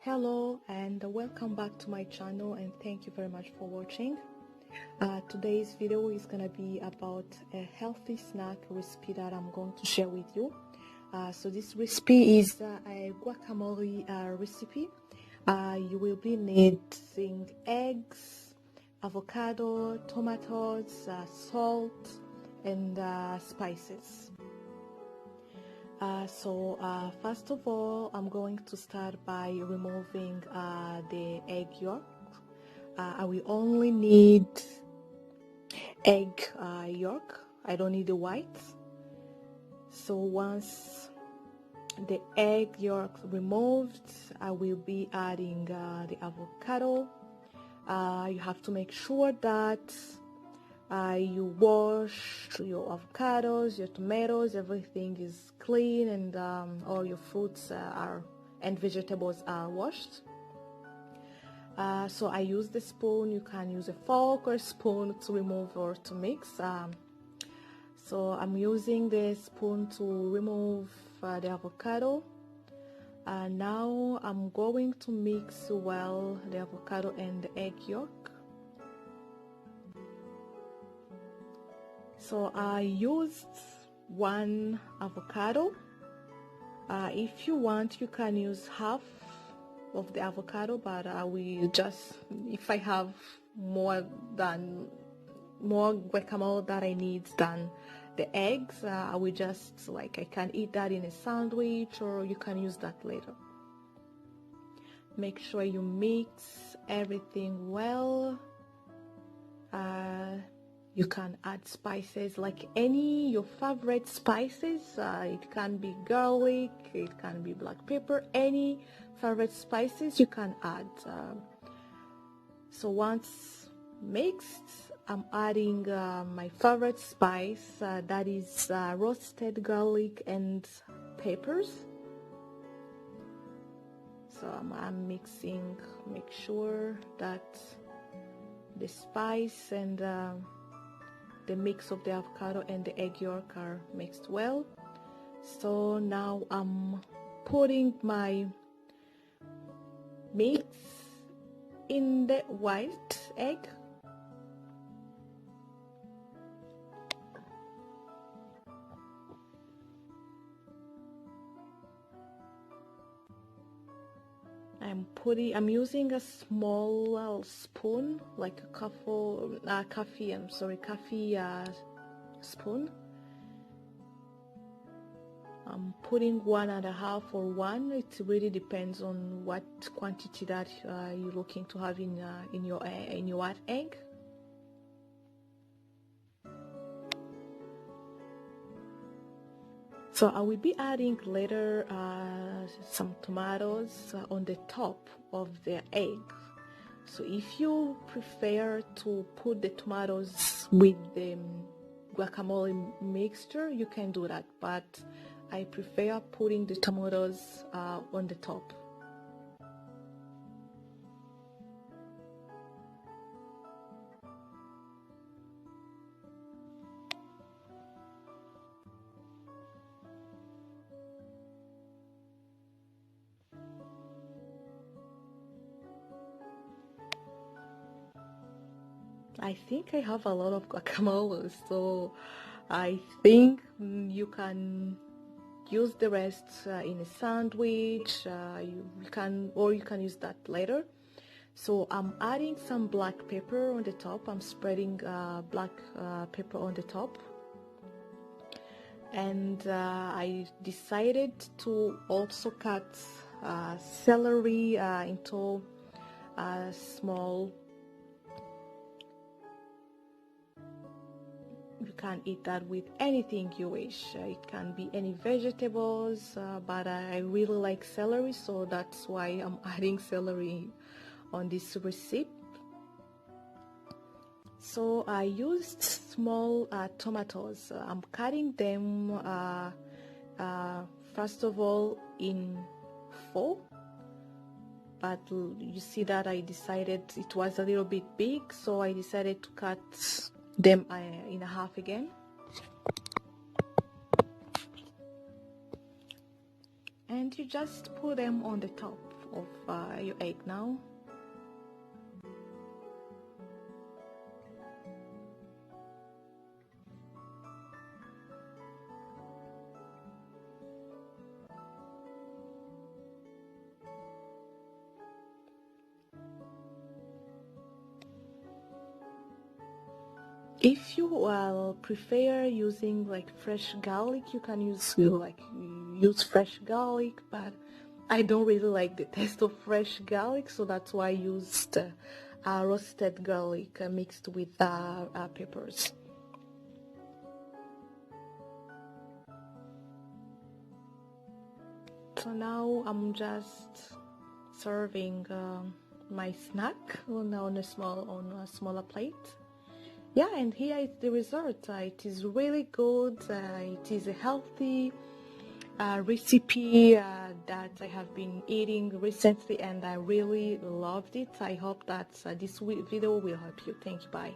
Hello and welcome back to my channel, and thank you very much for watching. Today's video is gonna be about a healthy snack recipe that I'm going to share with you. So this recipe is a guacamole recipe. You will be needing eggs, avocado, tomatoes, salt, and spices. First of all, I'm going to start by removing the egg yolk. I will only need egg yolk. I don't need the white. So once the egg yolk removed, I will be adding the avocado. You have to make sure that you wash your avocados, your tomatoes, everything is clean, and all your fruits and vegetables are washed. So I use the spoon. You can use a fork or a spoon to remove or to mix. So I'm using the spoon to remove the avocado. Now I'm going to mix well the avocado and the egg yolk. So I used one avocado. If you want, you can use half of the avocado, but I will just, if I have more guacamole that I need than the eggs, I will just, like, I can eat that in a sandwich, or you can use that later. Make sure you mix everything well. You can add spices, like your favorite spices. It can be garlic, it can be black pepper, any favorite spices you can add. So once mixed, I'm adding my favorite spice, that is roasted garlic and peppers. So I'm mixing, make sure that the spice and the mix of the avocado and the egg yolk are mixed well. So now I'm putting my mix in the white egg. I'm using a small spoon, like a coffee spoon. I'm putting 1.5 or 1. It really depends on what quantity that you're looking to have in your white egg. So I will be adding later some tomatoes on the top of the egg. So if you prefer to put the tomatoes with the guacamole mixture, you can do that, but I prefer putting the tomatoes on the top. I think I have a lot of guacamole, so I think you can use the rest in a sandwich. You can use that later. So I'm adding some black pepper on the top. I'm spreading black pepper on the top, and I decided to also cut celery into small. You can eat that with anything you wish. It can be any vegetables, but I really like celery, so that's why I'm adding celery on this recipe. So I used small tomatoes. I'm cutting them first of all in 4, but you see that I decided it was a little bit big, so I decided to cut them in half again. And you just put them on the top. of your egg now. If you prefer using like fresh garlic, you can use fresh garlic, but I don't really like the taste of fresh garlic, so that's why I used roasted garlic mixed with peppers. So now I'm just serving my snack on a smaller plate. Yeah, and here is the result. It is really good. It is a healthy recipe that I have been eating recently, and I really loved it. I hope that this video will help you. Thank you. Bye.